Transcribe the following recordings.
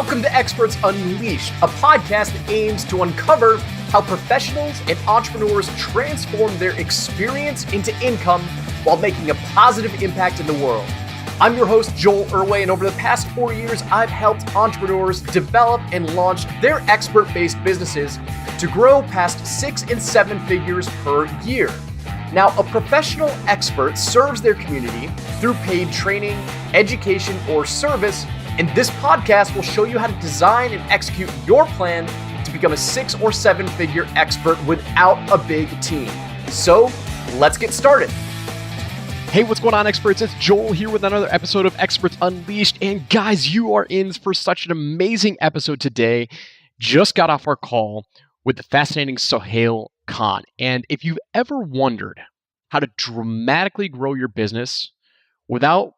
Welcome to Experts Unleashed, a podcast that aims to uncover how professionals and entrepreneurs transform their experience into income while making a positive impact in the world. I'm your host, Joel Irway, and over the past 4 years, I've helped entrepreneurs develop and launch their expert-based businesses to grow past 6 and 7 figures per year. Now, a professional expert serves their community through paid training, education, or service, and this podcast will show you how to design and execute your plan to become a 6 or 7 figure expert without a big team. So, let's get started. Hey, what's going on, experts? It's Joel here with another episode of Experts Unleashed. And guys, you are in for such an amazing episode today. Just got off our call with the fascinating Sohail Khan. And if you've ever wondered how to dramatically grow your business without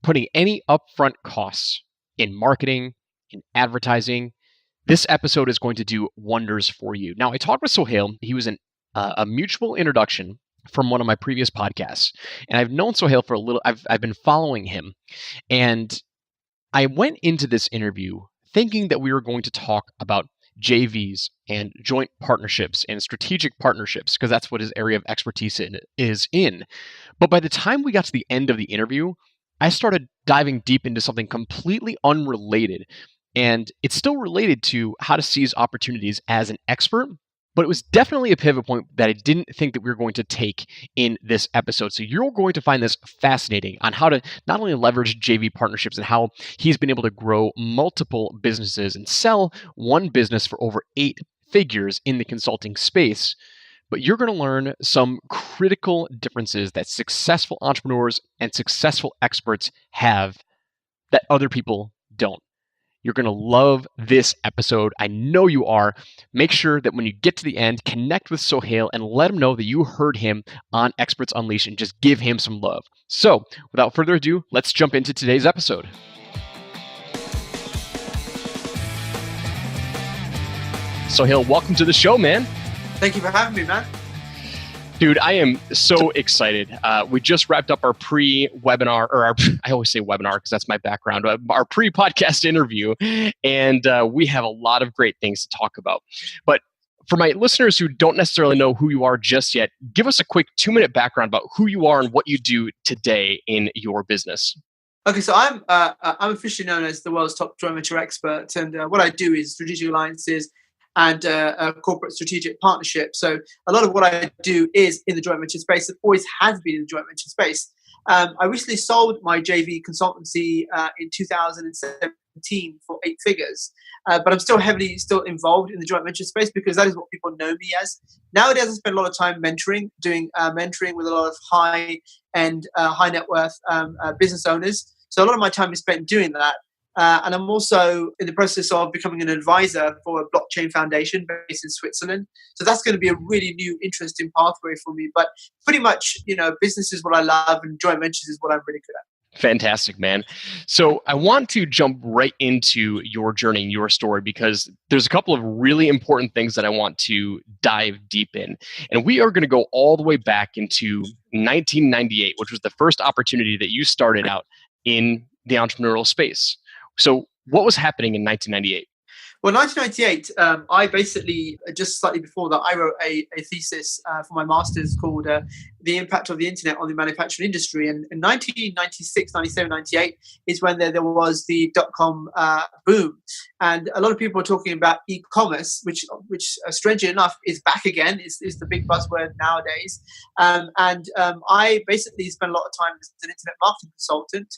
putting any upfront costs in marketing, in advertising, this episode is going to do wonders for you. Now, I talked with Sohail. He was a mutual introduction from one of my previous podcasts. And I've known Sohail for a little, I've been following him. And I went into this interview thinking that we were going to talk about JVs and joint partnerships and strategic partnerships, because that's what his area of expertise is in. But by the time we got to the end of the interview, I started diving deep into something completely unrelated. And it's still related to how to seize opportunities as an expert, but it was definitely a pivot point that I didn't think that we were going to take in this episode. So you're going to find this fascinating on how to not only leverage JV partnerships and how he's been able to grow multiple businesses and sell one business for over 8 figures in the consulting space, but you're going to learn some critical differences that successful entrepreneurs and successful experts have that other people don't. You're going to love this episode. I know you are. Make sure that when you get to the end, connect with Sohail and let him know that you heard him on Experts Unleashed and just give him some love. So, without further ado, let's jump into today's episode. Sohail, welcome to the show, man. Thank you for having me, man. Dude, I am so excited. We just wrapped up our pre-webinar, or I always say webinar because that's my background, our pre-podcast interview, and we have a lot of great things to talk about. But for my listeners who don't necessarily know who you are just yet, give us a quick 2-minute background about who you are and what you do today in your business. Okay, so I'm officially known as the world's top joint venture expert, and what I do is strategic alliances and corporate strategic partnerships. So a lot of what I do is in the joint venture space. It always has been in the joint venture space. I recently sold my JV consultancy in 2017 for 8 figures, but I'm still heavily involved in the joint venture space because that is what people know me as. Nowadays, I spend a lot of time doing mentoring with a lot of high-end, high net worth business owners. So a lot of my time is spent doing that. And I'm also in the process of becoming an advisor for a blockchain foundation based in Switzerland. So that's going to be a really new, interesting pathway for me. But pretty much, business is what I love and joint ventures is what I'm really good at. Fantastic, man. So I want to jump right into your journey and your story because there's a couple of really important things that I want to dive deep in. And we are going to go all the way back into 1998, which was the first opportunity that you started out in the entrepreneurial space. So what was happening in 1998? Well, 1998, I basically, just slightly before that, I wrote a thesis for my master's called The Impact of the Internet on the Manufacturing Industry. And in 1996, 97, 98 is when there was the dotcom boom. And a lot of people are talking about e-commerce, which strangely enough, is back again, is the big buzzword nowadays. I basically spent a lot of time as an internet marketing consultant,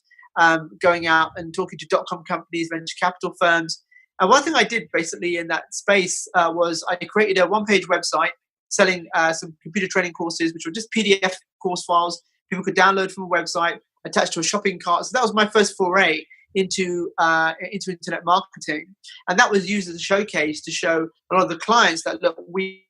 going out and talking to dotcom companies, venture capital firms. And one thing I did basically in that space was I created a 1-page website selling some computer training courses, which were just PDF course files people could download from a website, attached to a shopping cart. So that was my first foray into internet marketing. And that was used as a showcase to show a lot of the clients that, look, we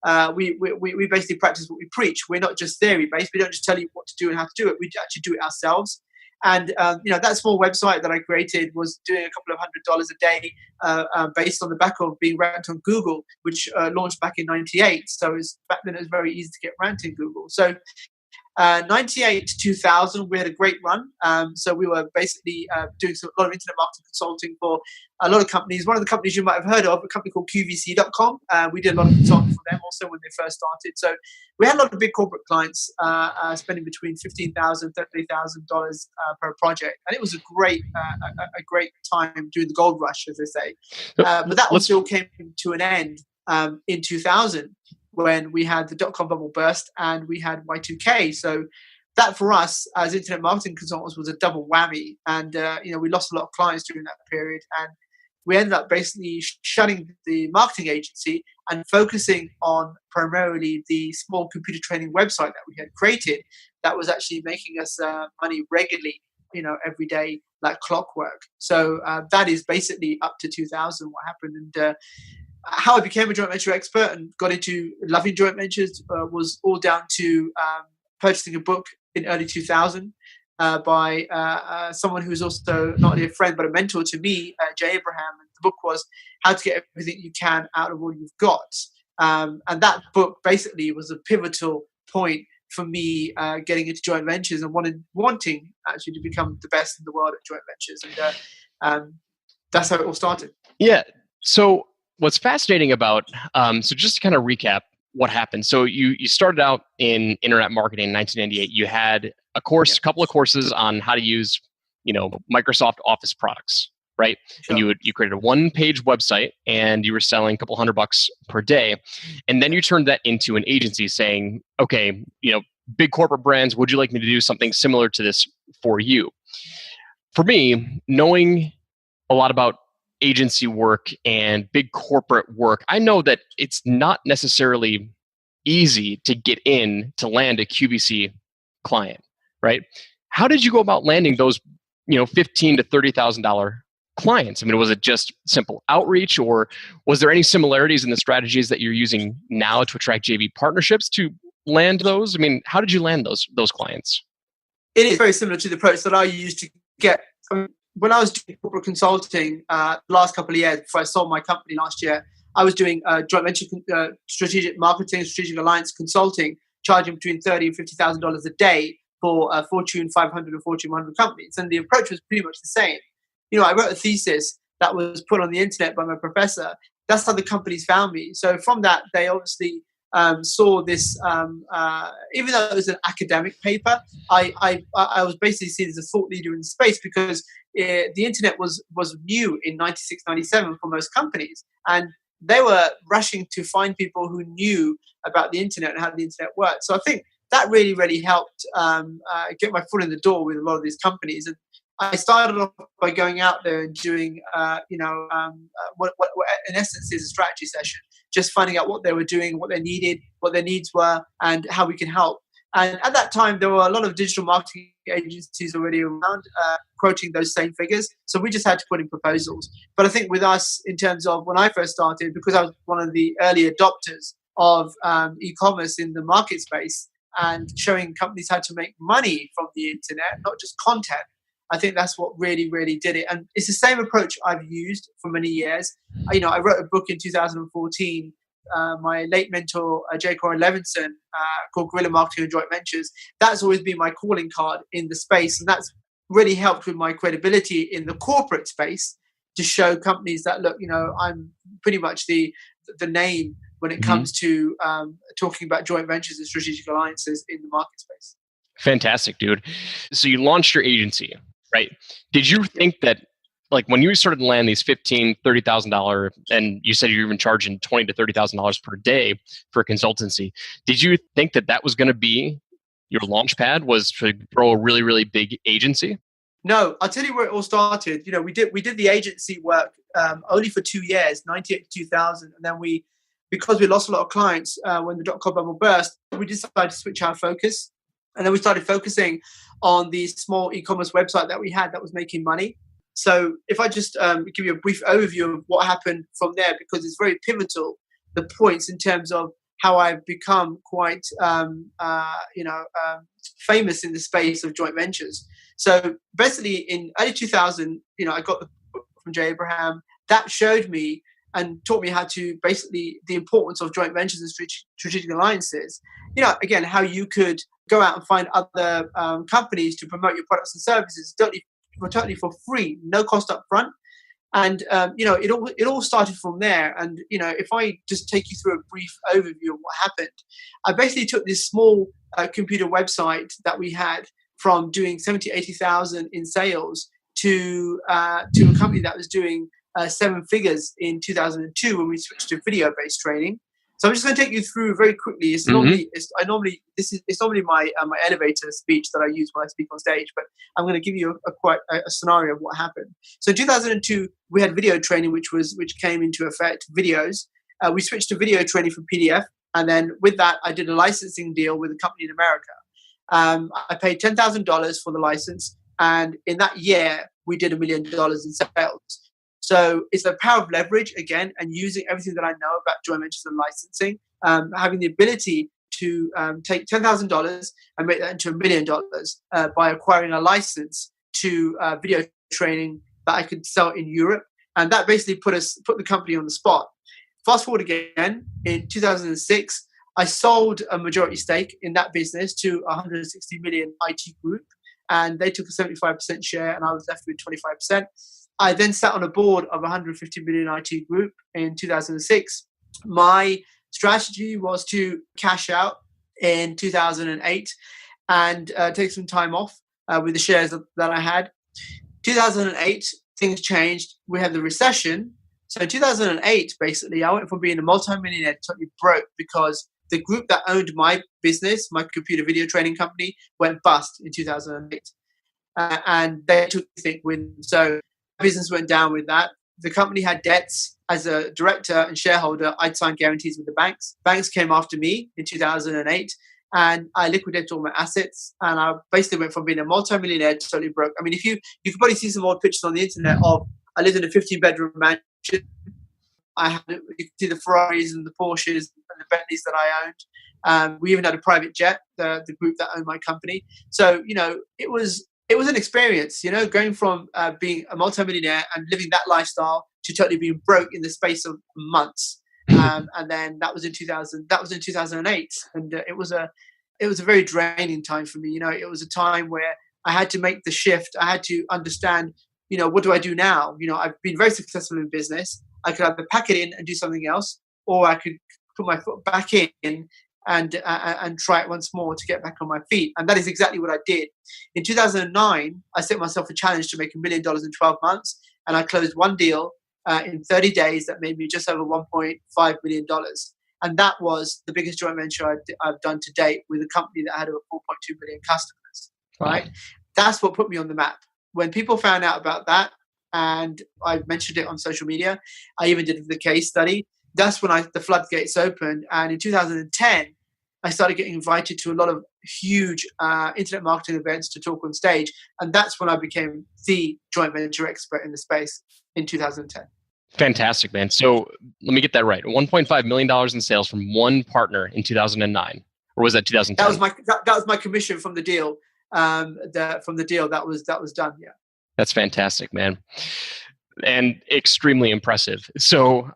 basically practice what we preach. We're not just theory based. We don't just tell you what to do and how to do it. We actually do it ourselves. And that small website that I created was doing a couple of $100 a day, based on the back of being ranked on Google, which launched back in '98. So back then it was very easy to get ranked in Google. So 98 to 2000, we had a great run. So we were basically doing a lot of internet marketing consulting for a lot of companies. One of the companies you might have heard of, a company called dotcom. We did a lot of consulting for them also when they first started. So we had a lot of big corporate clients spending between $15,000, $30,000 per project, and it was a great time during the gold rush, as they say. But that also came to an end in 2000. When we had the dot-com bubble burst and we had Y2K. So that for us as internet marketing consultants was a double whammy. And, we lost a lot of clients during that period. And we ended up basically shutting the marketing agency and focusing on primarily the small computer training website that we had created that was actually making us money regularly, every day like clockwork. So that is basically up to 2000 what happened. And how I became a joint venture expert and got into loving joint ventures was all down to purchasing a book in early 2000 by someone who was also not only a friend but a mentor to me, Jay Abraham. And the book was How to Get Everything You Can Out of All You've Got. And that book basically was a pivotal point for me getting into joint ventures and wanting actually to become the best in the world at joint ventures. And that's how it all started. Yeah. So what's fascinating about, so just to kind of recap what happened. So you started out in internet marketing in 1998. You had a course, a couple of courses on how to use, Microsoft Office products, right? Sure. And you created a one-page website and you were selling a couple $100 per day. And then you turned that into an agency saying, okay, big corporate brands, would you like me to do something similar to this for you? For me, knowing a lot about agency work and big corporate work, I know that it's not necessarily easy to get in to land a QVC client, right? How did you go about landing those, $15,000 to $30,000 clients? I mean, was it just simple outreach, or was there any similarities in the strategies that you're using now to attract JV partnerships to land those? I mean, how did you land those clients? It is very similar to the approach that I used to get. When I was doing corporate consulting the last couple of years before I sold my company last year, I was doing joint venture strategic marketing, strategic alliance consulting, charging between $30,000 and $50,000 a day for Fortune 500 and Fortune 100 companies. And the approach was pretty much the same. I wrote a thesis that was put on the internet by my professor. That's how the companies found me. So from that, they obviously saw this, even though it was an academic paper, I was basically seen as a thought leader in the space because the internet was new in 96, 97 for most companies. And they were rushing to find people who knew about the internet and how the internet worked. So I think that really, really helped get my foot in the door with a lot of these companies. And I started off by going out there and doing, what in essence is a strategy session, just finding out what they were doing, what they needed, what their needs were, and how we can help. And at that time, there were a lot of digital marketing agencies already around quoting those same figures. So we just had to put in proposals. But I think with us, in terms of when I first started, because I was one of the early adopters of e-commerce in the market space and showing companies how to make money from the internet, not just content, I think that's what really, really did it. And it's the same approach I've used for many years. I wrote a book in 2014, my late mentor, J. Corey Levinson, called Guerrilla Marketing and Joint Ventures. That's always been my calling card in the space. And that's really helped with my credibility in the corporate space to show companies that, look, I'm pretty much the name when it comes to talking about joint ventures and strategic alliances in the market space. Fantastic, dude. So you launched your agency, right? Did you think that, like, when you started to land these $15,000, $30,000, and you said you're even charging $20,000 to $30,000 per day for a consultancy, did you think that was going to be your launch pad, was to grow a really, really big agency? No, I'll tell you where it all started. We did the agency work only for 2 years, 98 to 2000, and then because we lost a lot of clients when the dot-com bubble burst, we decided to switch our focus. And then we started focusing on the small e-commerce website that we had that was making money. So if I just give you a brief overview of what happened from there, because it's very pivotal, the points in terms of how I've become quite, famous in the space of joint ventures. So basically in early 2000, I got the book from Jay Abraham that showed me and taught me how to basically the importance of joint ventures and strategic alliances. Again, how you could go out and find other companies to promote your products and services totally for free, no cost up front. And it all started from there. And if I just take you through a brief overview of what happened, I basically took this small computer website that we had from doing 70,000-80,000 in sales to a company that was doing 7 figures in 2002 when we switched to video-based training. So I'm just going to take you through very quickly. It's normally my elevator speech that I use when I speak on stage, but I'm going to give you a scenario of what happened. So in 2002, we had video training, which came into effect, videos. We switched to video training from PDF, and then with that, I did a licensing deal with a company in America. I paid $10,000 for the license, and in that year, we did $1 million in sales. So it's the power of leverage again, and using everything that I know about joint ventures and licensing, having the ability to take $10,000 and make that into $1 million by acquiring a license to video training that I could sell in Europe, and that basically put the company on the spot. Fast forward again, in 2006, I sold a majority stake in that business to a 160 million IT group, and they took a 75% share, and I was left with 25%. I then sat on a board of a 150 million IT group in 2006. My strategy was to cash out in 2008 and take some time off with the shares that I had. 2008, things changed. We had the recession. So in 2008, basically, I went from being a multimillionaire to totally broke because the group that owned my business, my computer video training company, went bust in 2008. And they took the thing with them. So business went down with that. The company had debts. As a director and shareholder, I'd signed guarantees with the banks. Banks came after me in 2008, and I liquidated all my assets. And I basically went from being a multimillionaire to totally broke. I mean, you could probably see some old pictures on the internet of I lived in a 15-bedroom mansion. You could see the Ferraris and the Porsches and the Bentleys that I owned. We even had a private jet, the group that owned my company. So it was an experience, going from being a multimillionaire and living that lifestyle to totally being broke in the space of months. And then that was in 2000. That was in 2008, and it was a very draining time for me. It was a time where I had to make the shift. I had to understand, what do I do now? I've been very successful in business. I could either pack it in and do something else, or I could put my foot back in and try it once more to get back on my feet. And that is exactly what I did. In 2009, I set myself a challenge to make $1 million in 12 months, and I closed one deal in 30 days that made me just over $1.5 million. And that was the biggest joint venture I've done to date with a company that had over 4.2 million customers, right? Wow. That's what put me on the map. When people found out about that, and I mentioned it on social media, I even did the case study. That's when the floodgates opened. And in 2010, I started getting invited to a lot of huge internet marketing events to talk on stage. And that's when I became the joint venture expert in the space in 2010. Fantastic, man. So let me get that right. $1.5 million in sales from one partner in 2009. Or was that 2010? That was my commission from the deal. That was done, yeah. That's fantastic, man. And extremely impressive. So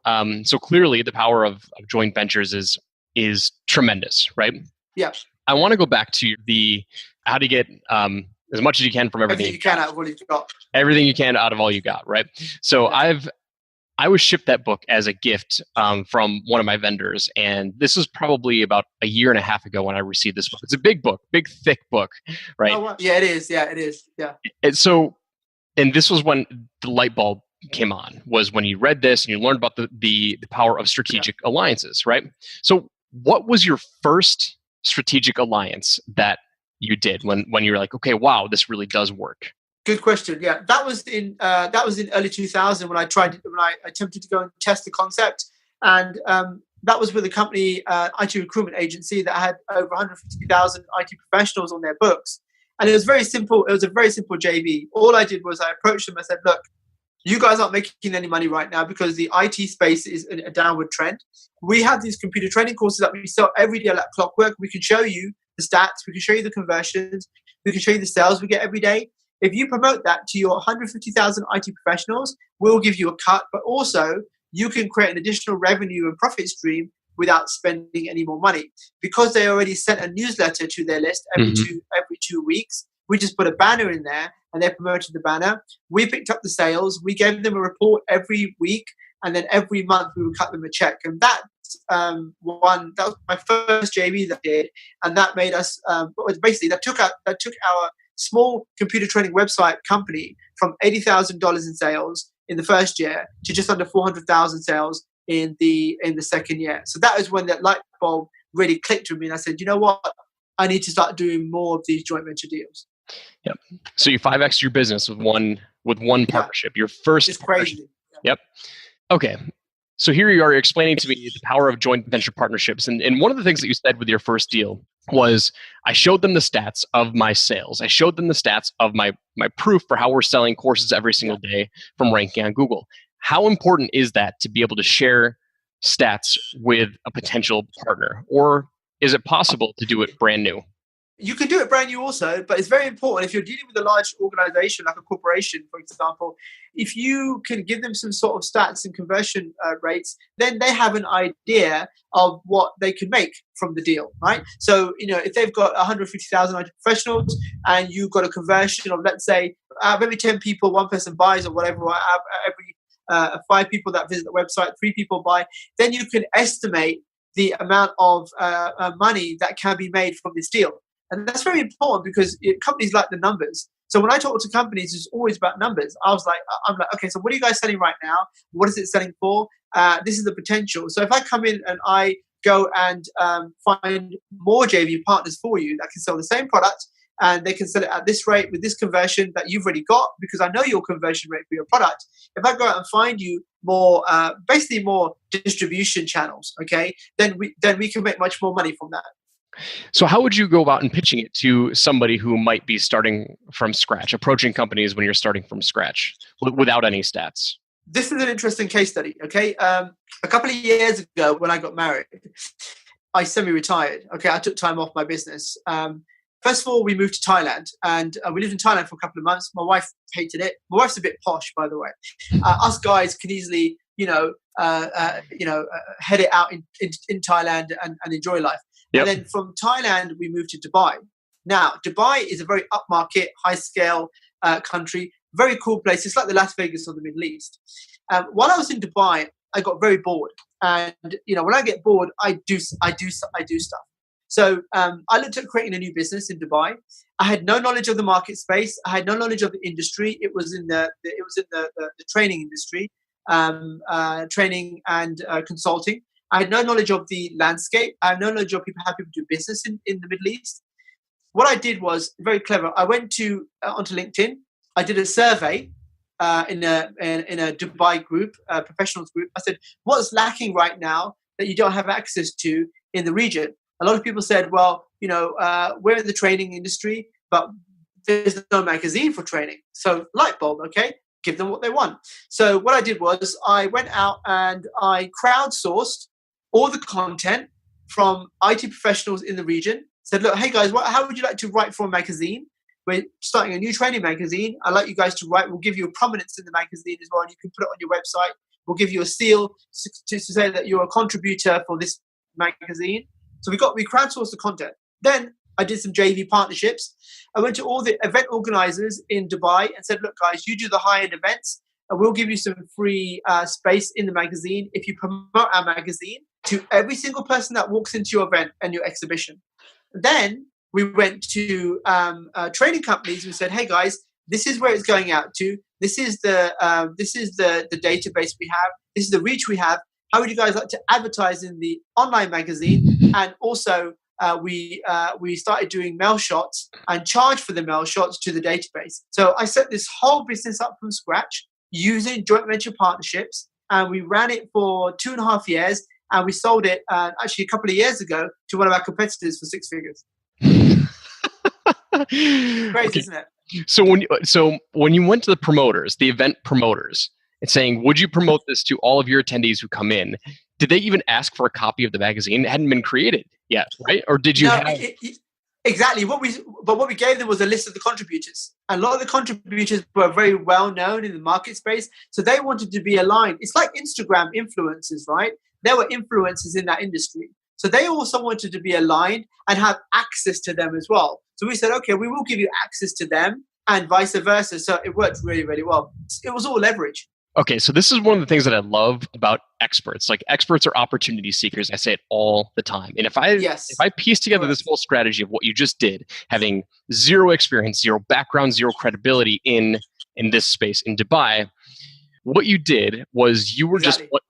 clearly the power of joint ventures is tremendous, right? Yeah. I want to go back to how to get as much as you can from everything you can out of what you've got. Everything you can out of all you got, right? So yeah. I was shipped that book as a gift from one of my vendors, and this was probably about a year and a half ago when I received this book. It's a big book, big thick book, right? Oh, well, yeah, it is. Yeah, it is. Yeah. And this was when the light bulb came on, was when you read this and you learned about the power of strategic alliances, right? So what was your first strategic alliance that you did when you were like, okay, wow, this really does work? Good question. Yeah, that was in early 2000 when I attempted to go and test the concept, and that was with a company, IT recruitment agency that had over 150,000 IT professionals on their books. And it was very simple. It was a very simple JV. All I did was I approached them. I said, look, you guys aren't making any money right now because the IT space is in a downward trend. We have these computer training courses that we sell every day like clockwork. We can show you the stats. We can show you the conversions. We can show you the sales we get every day. If you promote that to your 150,000 IT professionals, we'll give you a cut. But also, you can create an additional revenue and profit stream without spending any more money. Because they already sent a newsletter to their list every 2 weeks, we just put a banner in there and they promoted the banner. We picked up the sales. We gave them a report every week, and then every month we would cut them a check. And that that was my first JV that I did, and that made us basically that took our small computer training website company from $80,000 in sales in the first year to just under 400,000 sales in the second year. So that was when that light bulb really clicked with me, and I said, you know what, I need to start doing more of these joint venture deals. Yep. So you 5x your business with one partnership. Your first it's crazy. Yep. Okay. So here you are explaining to me the power of joint venture partnerships. And one of the things that you said with your first deal was, I showed them the stats of my sales. I showed them the stats of my proof for how we're selling courses every single day from ranking on Google. How important is that to be able to share stats with a potential partner? Or is it possible to do it brand new? You can do it brand new also, but it's very important if you're dealing with a large organization like a corporation, for example, if you can give them some sort of stats and conversion rates, then they have an idea of what they can make from the deal, right? So, if they've got 150,000 IT professionals and you've got a conversion of, let's say, maybe 10 people, one person buys or whatever, every 5 people that visit the website, 3 people buy, then you can estimate the amount of money that can be made from this deal. And that's very important because companies like the numbers. So when I talk to companies, it's always about numbers. I'm like, okay, so what are you guys selling right now? What is it selling for? This is the potential. So if I come in and I go and find more JV partners for you that can sell the same product, and they can sell it at this rate with this conversion that you've already got, because I know your conversion rate for your product. If I go out and find you more, basically more distribution channels, okay, then we can make much more money from that. So how would you go about and pitching it to somebody who might be starting from scratch, approaching companies when you're starting from scratch without any stats? This is an interesting case study, okay? A couple of years ago when I got married, I semi-retired, okay? I took time off my business. First of all, we moved to Thailand, and we lived in Thailand for a couple of months. My wife hated it. My wife's a bit posh, by the way. Us guys can easily, head it out in Thailand and enjoy life. Yep. And then from Thailand, we moved to Dubai. Now, Dubai is a very upmarket, high-scale country, very cool place. It's like the Las Vegas of the Middle East. While I was in Dubai, I got very bored. And, when I get bored, I do stuff. So I looked at creating a new business in Dubai. I had no knowledge of the market space. I had no knowledge of the industry. It was in the training industry, training and consulting. I had no knowledge of the landscape. I had no knowledge of how people do business in the Middle East. What I did was very clever. I went onto LinkedIn. I did a survey in a Dubai group, professionals group. I said, what's lacking right now that you don't have access to in the region? A lot of people said, well, we're in the training industry, but there's no magazine for training. So Lightbulb, okay, give them what they want. So what I did was I went out and I crowdsourced all the content from IT professionals in the region. Said, look, hey guys, how would you like to write for a magazine? We're starting a new training magazine. I'd like you guys to write. We'll give you a prominence in the magazine as well, and you can put it on your website. We'll give you a seal to say that you're a contributor for this magazine. So we crowdsourced the content. Then I did some JV partnerships. I went to all the event organizers in Dubai and said, look, guys, you do the high-end events, and we'll give you some free space in the magazine if you promote our magazine to every single person that walks into your event and your exhibition. Then we went to training companies and said, hey, guys, this is where it's going out to. This is the database we have. This is the reach we have. How would you guys like to advertise in the online magazine? And also, we started doing mail shots and charge for the mail shots to the database. So I set this whole business up from scratch using joint venture partnerships, and we ran it for 2.5 years, and we sold it actually a couple of years ago to one of our competitors for 6 figures. Crazy, okay. Isn't it? So when you went to the promoters, the event promoters, and saying, would you promote this to all of your attendees who come in? Did they even ask for a copy of the magazine? It hadn't been created yet, right? Or did you have... Exactly. What we gave them was a list of the contributors. A lot of the contributors were very well known in the market space, so they wanted to be aligned. It's like Instagram influencers, right? there were influencers in that industry. So they also wanted to be aligned and have access to them as well. So we said, okay, we will give you access to them and vice versa. So it worked really, really well. It was all leverage. Okay, so this is one of the things that I love about experts. Like, experts are opportunity seekers. I say it all the time. And if I piece together this whole strategy of what you just did, having zero experience, zero background, zero credibility in this space in Dubai, what you did was you were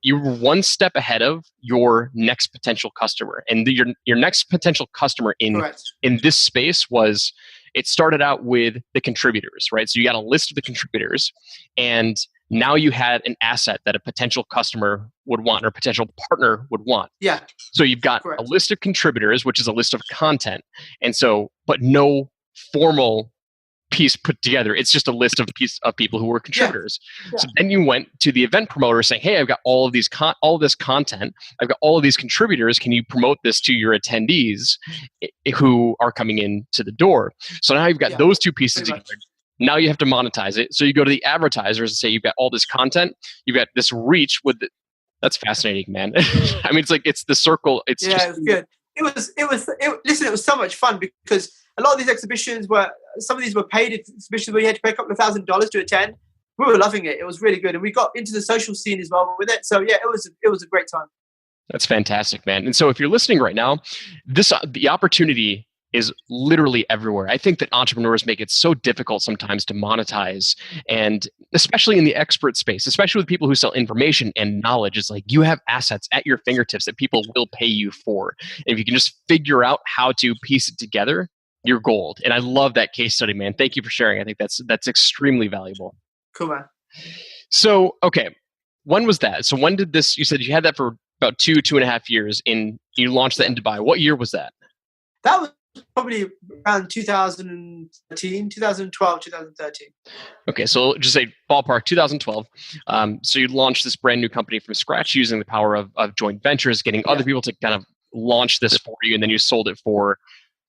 you were one step ahead of your next potential customer, and your next potential customer in this space was, it started out with the contributors, right? So you got a list of the contributors, and now you had an asset that a potential customer would want or a potential partner would want. Yeah. So you've got a list of contributors, which is a list of content, and so but no formal piece put together. It's just a list of people who were contributors. Yeah. So then you went to the event promoter saying, hey, I've got all of these all this content. I've got all of these contributors. Can you promote this to your attendees who are coming in to the door? So now you've got those two pieces together. Now you have to monetize it. So you go to the advertisers and say, you've got all this content. You've got this reach with that's fascinating, man. I mean, it's the circle. It's good. Listen, it was so much fun because a lot of these exhibitions some of these were paid exhibitions where you had to pay a couple of $1,000s to attend. We were loving it. It was really good. And we got into the social scene as well with it. So yeah, it was a great time. That's fantastic, man. And so if you're listening right now, the opportunity is literally everywhere. I think that entrepreneurs make it so difficult sometimes to monetize, and especially in the expert space, especially with people who sell information and knowledge. It's like you have assets at your fingertips that people will pay you for. And if you can just figure out how to piece it together, you're gold. And I love that case study, man. Thank you for sharing. I think that's extremely valuable. Cool, man. So, okay. When was that? So when did this, you said you had that for about 2.5 years you launched that in Dubai. What year was that? That was probably around 2013, 2012, 2013. Okay, so just say ballpark 2012. So you launched this brand new company from scratch using the power of joint ventures, getting other people to kind of launch this for you, and then you sold it for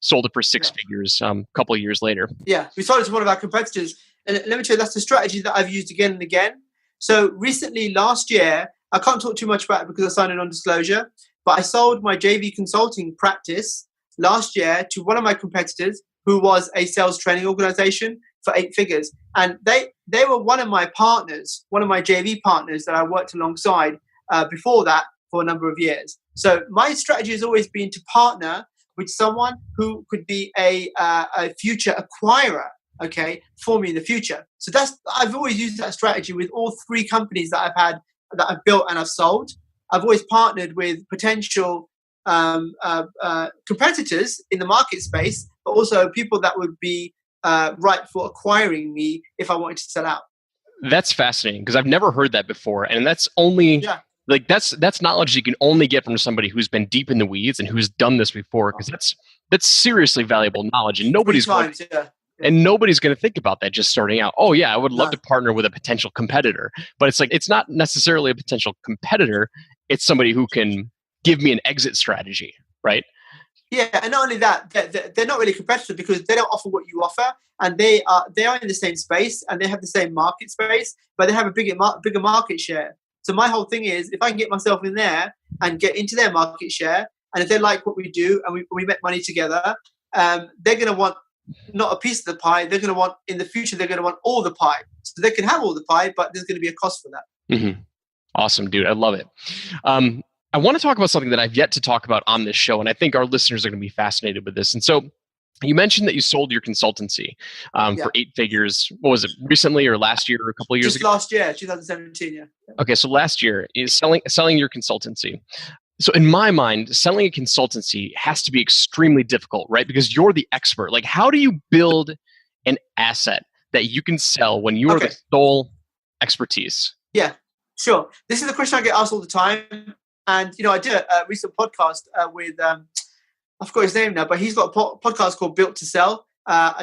6 figures a couple of years later. Yeah, we sold it to one of our competitors. And let me tell you, that's the strategy that I've used again and again. So recently, last year, I can't talk too much about it because I signed a non-disclosure, but I sold my JV consulting practice last year to one of my competitors who was a sales training organization for 8 figures. And they were one of my partners, one of my JV partners that I worked alongside before that for a number of years. So my strategy has always been to partner with someone who could be a future acquirer, okay, for me in the future. So I've always used that strategy with all 3 companies that I've built and I've sold. I've always partnered with potential competitors in the market space, but also people that would be right for acquiring me if I wanted to sell out. That's fascinating because I've never heard that before, and that's only like that's knowledge you can only get from somebody who's been deep in the weeds and who's done this before. Because that's seriously valuable knowledge, and nobody's going to think about that just starting out. Oh yeah, I would love to partner with a potential competitor, but it's like it's not necessarily a potential competitor. It's somebody who can give me an exit strategy, right? Yeah, and not only that, they're not really competitive because they don't offer what you offer, and they are in the same space and they have the same market space, but they have a bigger market share. So my whole thing is, if I can get myself in there and get into their market share, and if they like what we do and we make money together, they're going to want not a piece of the pie. They're going to want, in the future, they're going to want all the pie. So they can have all the pie, but there's going to be a cost for that. Mm-hmm. Awesome, dude. I love it. I want to talk about something that I've yet to talk about on this show, and I think our listeners are going to be fascinated with this. And so you mentioned that you sold your consultancy for 8 figures. What was it, recently or last year or a couple of years ago? Last year, 2017, yeah. Okay, so last year is selling your consultancy. So in my mind, selling a consultancy has to be extremely difficult, right? Because you're the expert. Like, how do you build an asset that you can sell when you are the sole expertise? Yeah, sure. This is the question I get asked all the time. And, I did a recent podcast with, I forgot his name now, but he's got a podcast called Built to Sell,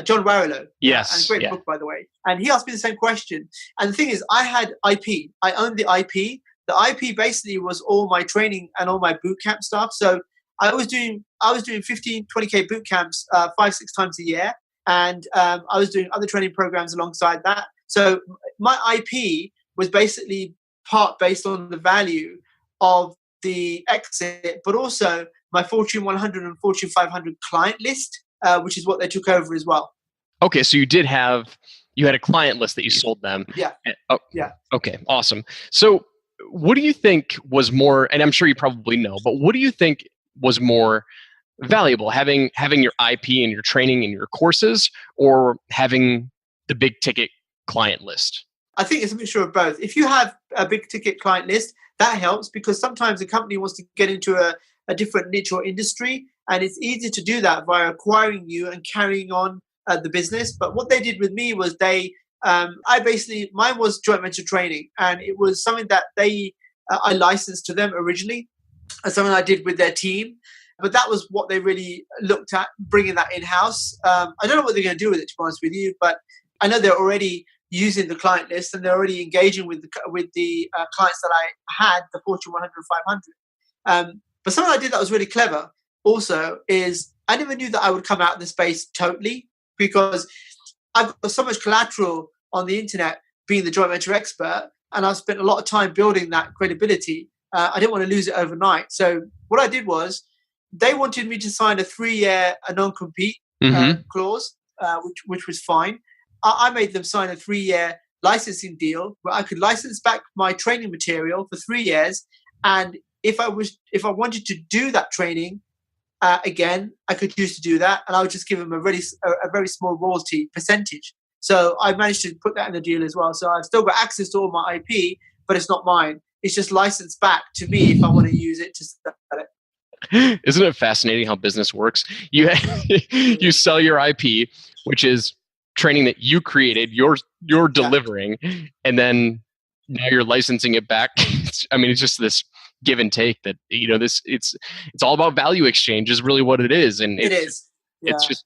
John Warrillow. Yes. And great book, by the way. And he asked me the same question. And the thing is, I had IP. I owned the IP. The IP basically was all my training and all my boot camp stuff. So I was doing 15, 20K boot camps 5-6 times a year. And I was doing other training programs alongside that. So my IP was basically part based on the value of the exit, but also my Fortune 100 and Fortune 500 client list, which is what they took over as well. Okay, so you had a client list that you sold them. Yeah. Oh, yeah. Okay, awesome. So what do you think was more, and I'm sure you probably know, but what do you think was more valuable, having your IP and your training and your courses, or having the big ticket client list? I think it's a mixture of both. If you have a big ticket client list, that helps because sometimes a company wants to get into a different niche or industry, and it's easy to do that by acquiring you and carrying on the business. But what they did with me was mine was joint venture training, and it was something that I licensed to them originally, and something I did with their team. But that was what they really looked at, bringing that in-house. I don't know what they're going to do with it, to be honest with you, but I know they're already using the client list and they're already engaging with the clients that I had, the Fortune 100, 500. But something I did that was really clever also is I never knew that I would come out in the space totally, because I've got so much collateral on the internet being the joint venture expert, and I've spent a lot of time building that credibility. I didn't want to lose it overnight. So what I did was they wanted me to sign a 3-year non-compete clause, which was fine. I made them sign a 3-year licensing deal where I could license back my training material for 3 years. And if I wanted to do that training again, I could choose to do that. And I would just give them a very small royalty percentage. So I managed to put that in the deal as well. So I've still got access to all my IP, but it's not mine. It's just licensed back to me if I want to use it to sell it. Isn't it fascinating how business works? You sell your IP, which is training that you created, you're delivering, and then now you're licensing it back. It's just this give and take that it's all about value exchange is really what it is, and it's just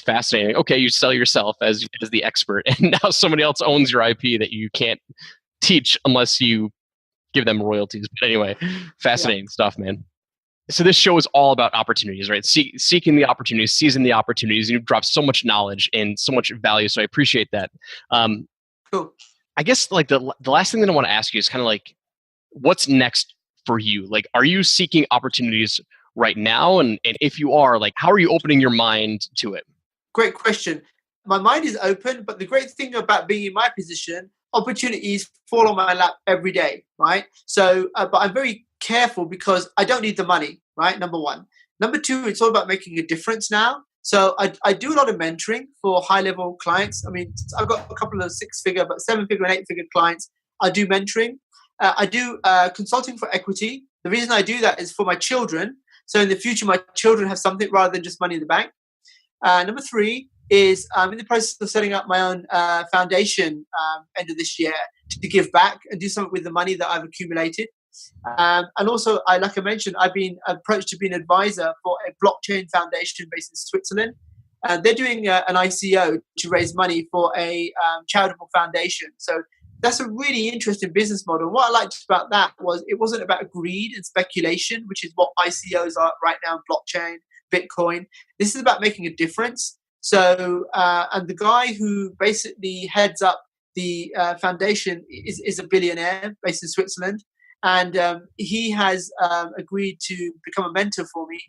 fascinating. Okay, you sell yourself as the expert, and now somebody else owns your IP that you can't teach unless you give them royalties. But anyway, fascinating stuff, man. So this show is all about opportunities, right? Seeking the opportunities, seizing the opportunities. And you've dropped so much knowledge and so much value. So I appreciate that. Cool. I guess like the last thing that I want to ask you is kind of like, what's next for you? Like, are you seeking opportunities right now? And if you are, like, how are you opening your mind to it? Great question. My mind is open, but the great thing about being in my position, opportunities fall on my lap every day, right? So, but I'm very careful because I don't need the money, right? Number one. Number two, it's all about making a difference now. So I do a lot of mentoring for high-level clients. I've got a couple of 6-figure, but 7-figure and 8-figure clients. I do mentoring. I do consulting for equity. The reason I do that is for my children. So in the future, my children have something rather than just money in the bank. Number three is I'm in the process of setting up my own foundation end of this year to give back and do something with the money that I've accumulated. And also, like I mentioned, I've been approached to be an advisor for a blockchain foundation based in Switzerland. They're doing an ICO to raise money for a charitable foundation. So that's a really interesting business model. What I liked about that was it wasn't about greed and speculation, which is what ICOs are right now in blockchain, Bitcoin. This is about making a difference. So, and the guy who basically heads up the foundation is a billionaire based in Switzerland. And he has agreed to become a mentor for me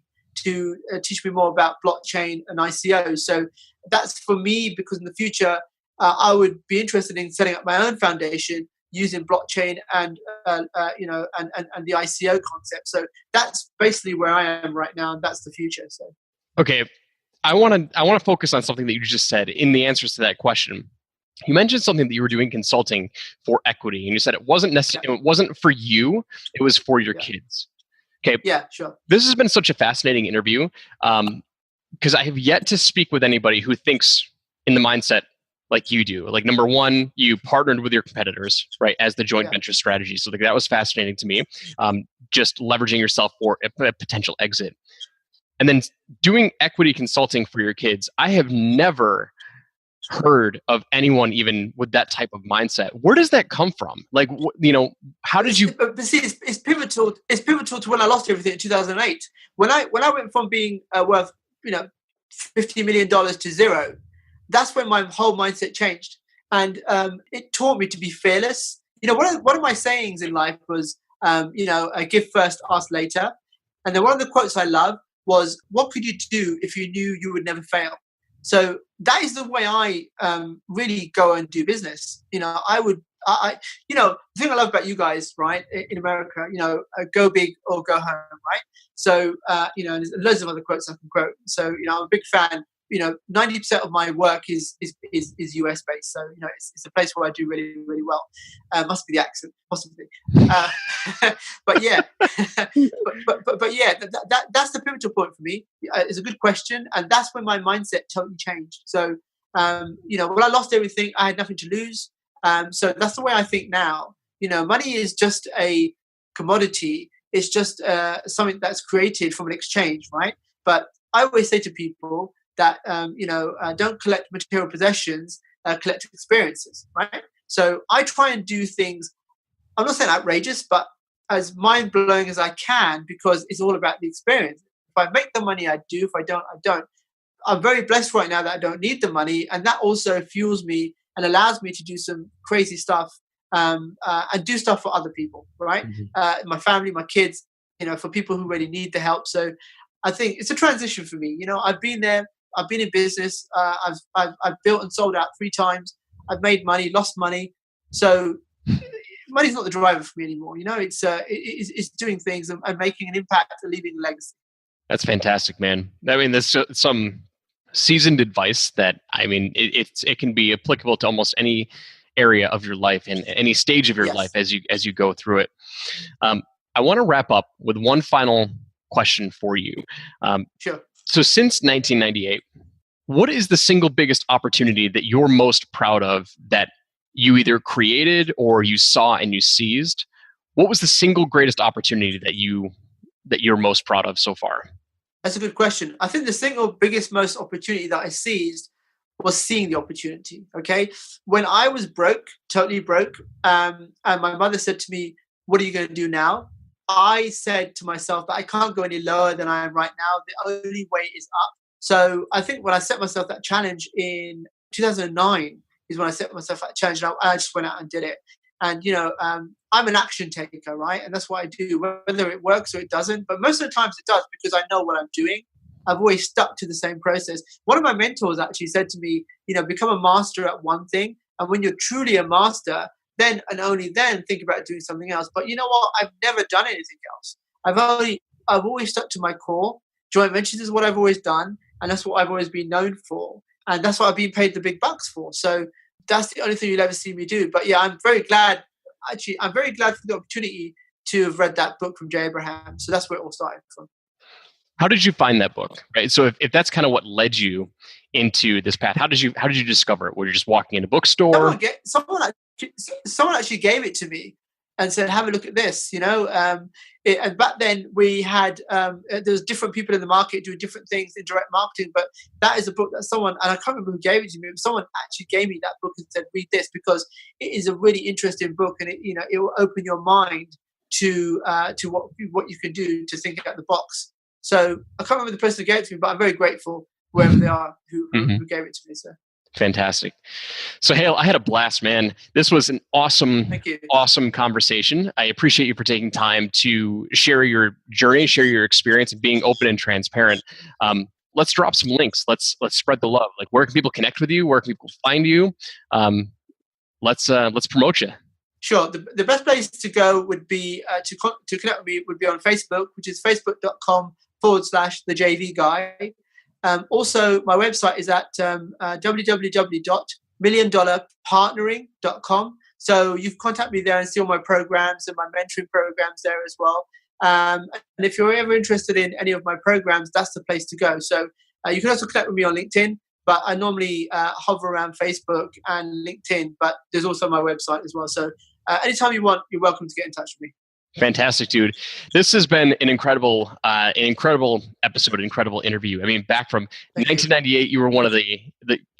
to teach me more about blockchain and ICOs. So that's for me, because in the future, I would be interested in setting up my own foundation using blockchain and the ICO concept. So that's basically where I am right now, and that's the future. So okay, I want to focus on something that you just said in the answers to that question. You mentioned something that you were doing consulting for equity, and you said it wasn't necessarily, it wasn't for you, it was for your kids. Okay. Yeah, sure. This has been such a fascinating interview because I have yet to speak with anybody who thinks in the mindset like you do. Like, number one, you partnered with your competitors, right, as the joint venture strategy. So that was fascinating to me. Just leveraging yourself for a potential exit. And then doing equity consulting for your kids. I have never heard of anyone even with that type of mindset. Where does that come from? Like, how did you? But see, it's pivotal. It's pivotal to when I lost everything in 2008. When I went from being worth $50 million to zero, that's when my whole mindset changed, and it taught me to be fearless. One of my sayings in life was, Give first, ask later. And then one of the quotes I love was, what could you do if you knew you would never fail? So that is the way I really go and do business. The thing I love about you guys, right, in America, go big or go home, right? So, there's loads of other quotes I can quote. So, I'm a big fan. 90% of my work is US based. So, it's a place where I do really, really well. Must be the accent, possibly. But yeah, but yeah, that's the pivotal point for me. It's a good question, and that's when my mindset totally changed. So, when I lost everything, I had nothing to lose. So that's the way I think now. Money is just a commodity. It's just something that's created from an exchange, right? But I always say to people that don't collect material possessions, collect experiences, right? So I try and do things, I'm not saying outrageous, but as mind-blowing as I can, because it's all about the experience. If I make the money, I do. If I don't, I don't. I'm very blessed right now that I don't need the money, and that also fuels me and allows me to do some crazy stuff and do stuff for other people, right? Mm-hmm. My family, my kids, for people who really need the help. So I think it's a transition for me. I've been there. I've been in business. I've built and sold out 3 times. I've made money, lost money. So money's not the driver for me anymore. It's doing things and making an impact and leaving a legacy. That's fantastic, man. I mean, there's some seasoned advice that, it can be applicable to almost any area of your life and any stage of your life as you go through it. I want to wrap up with one final question for you. Sure. So since 1998, what is the single biggest opportunity that you're most proud of that you either created or you saw and you seized? What was the single greatest opportunity that you're most proud of so far? That's a good question. I think the single biggest, most opportunity that I seized was seeing the opportunity. Okay. When I was broke, totally broke, and my mother said to me, "What are you going to do now?" I said to myself that I can't go any lower than I am right now. The only way is up. So I think when I set myself that challenge in 2009 is when I set myself that challenge. And I just went out and did it. And, I'm an action taker, right? And that's what I do, whether it works or it doesn't. But most of the times it does because I know what I'm doing. I've always stuck to the same process. One of my mentors actually said to me, become a master at one thing. And when you're truly a master, then and only then think about doing something else. But you know what? I've never done anything else. I've always stuck to my core. Joint ventures is what I've always done. And that's what I've always been known for. And that's what I've been paid the big bucks for. So that's the only thing you'll ever see me do. But yeah, I'm very glad for the opportunity to have read that book from Jay Abraham. So that's where it all started from. How did you find that book? Right. So if that's kind of what led you into this path, how did you discover it? Were you just walking in a bookstore? Someone actually gave it to me and said, "Have a look at this." And back then we had there was different people in the market doing different things in direct marketing. But that is a book that someone, and I can't remember who gave it to me, but someone actually gave me that book and said, "Read this because it is a really interesting book, and it will open your mind to what you can do to think out the box." So I can't remember the person who gave it to me, but I'm very grateful wherever they are who gave it to me. So. Fantastic. Sohail, I had a blast, man. This was an awesome conversation. I appreciate you for taking time to share your journey, share your experience, and being open and transparent. Let's drop some links. Let's spread the love. Like, where can people connect with you? Where can people find you? Let's promote you. Sure. The best place to go would be to connect with me would be on Facebook, which is facebook.com/the JV guy. Also, my website is at www.milliondollarpartnering.com. So you can contact me there and see all my programs and my mentoring programs there as well. And if you're ever interested in any of my programs, that's the place to go. So you can also connect with me on LinkedIn, but I normally hover around Facebook and LinkedIn, but there's also my website as well. So anytime you want, you're welcome to get in touch with me. Fantastic, dude. This has been an incredible episode, incredible interview. I mean, back from 1998, you were one of the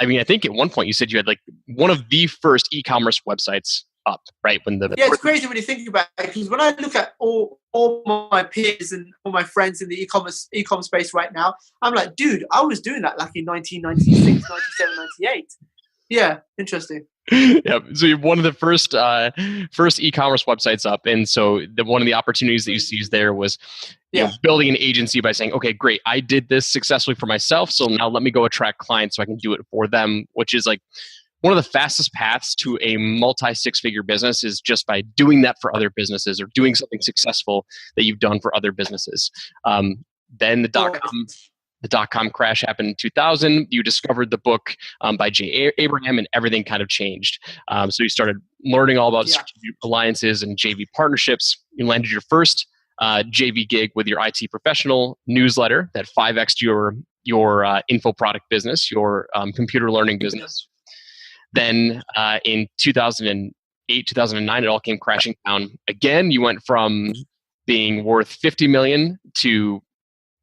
I think at one point you said you had like one of the first e-commerce websites up, right? It's crazy when you think about it, because when I look at all my peers and all my friends in the e-commerce space right now, I'm like, dude, I was doing that like in 1996, 97, 98. Yeah, interesting. Yep. So you're one of the first e-commerce websites up, and so one of the opportunities that you seized there was building an agency by saying, okay, great, I did this successfully for myself, so now let me go attract clients so I can do it for them, which is like one of the fastest paths to a multi-six-figure business is just by doing that for other businesses or doing something successful that you've done for other businesses. Then the dot-com crash happened in 2000. You discovered the book by Jay Abraham, and everything kind of changed. So you started learning all about strategic alliances and JV partnerships. You landed your first JV gig with your IT professional newsletter that 5x'd your infoproduct business, your computer learning business. Then in 2008, 2009, it all came crashing down. Again, you went from being worth $50 million to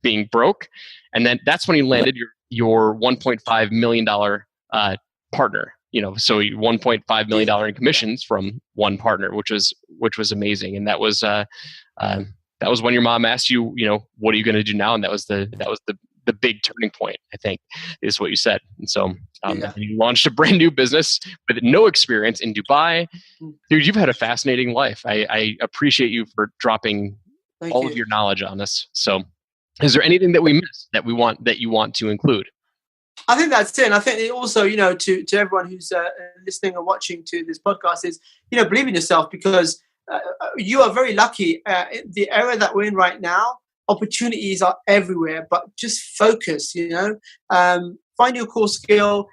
being broke. And then that's when you landed your $1.5 million partner. So $1.5 million in commissions from one partner, which was amazing. And that was when your mom asked you, what are you going to do now? And that was the big turning point, I think, is what you said. And so you launched a brand new business with no experience in Dubai. Dude, you've had a fascinating life. I appreciate you for dropping all of your knowledge on us. So is there anything that we missed that you want to include? I think that's it. And I think also, to everyone who's listening or watching to this podcast is, believe in yourself, because you are very lucky. The era that we're in right now, opportunities are everywhere, but just focus, find your core skill,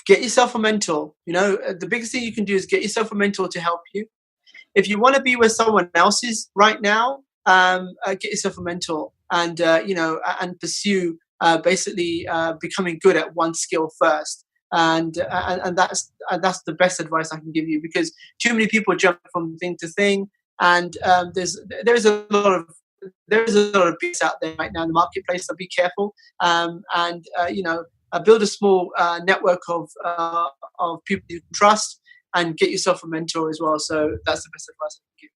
get yourself a mentor. The biggest thing you can do is get yourself a mentor to help you. If you want to be where someone else is right now, get yourself a mentor and pursue basically becoming good at one skill first. And that's the best advice I can give you, because too many people jump from thing to thing, and there's a lot of beats out there right now in the marketplace. So be careful, build a small network of people you can trust, and get yourself a mentor as well. So that's the best advice I can give.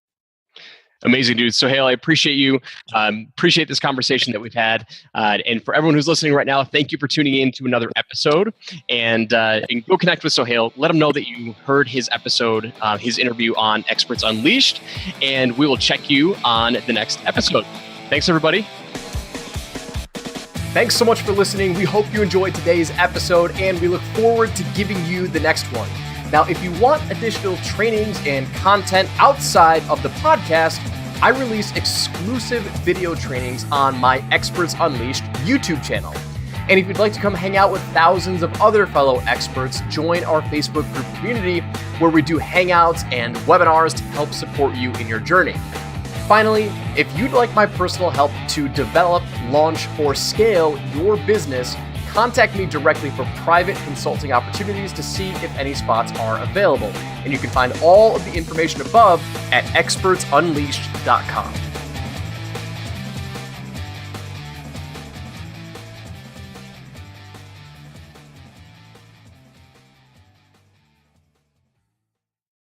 Amazing, dude. Sohail, I appreciate you. Appreciate this conversation that we've had. And for everyone who's listening right now, thank you for tuning in to another episode. And go connect with Sohail. Let him know that you heard his episode, his interview on Experts Unleashed. And we will check you on the next episode. Thanks, everybody. Thanks so much for listening. We hope you enjoyed today's episode, and we look forward to giving you the next one. Now, if you want additional trainings and content outside of the podcast, I release exclusive video trainings on my Experts Unleashed YouTube channel. And if you'd like to come hang out with thousands of other fellow experts, join our Facebook group community where we do hangouts and webinars to help support you in your journey. Finally, if you'd like my personal help to develop, launch, or scale your business, contact me directly for private consulting opportunities to see if any spots are available. And you can find all of the information above at expertsunleashed.com.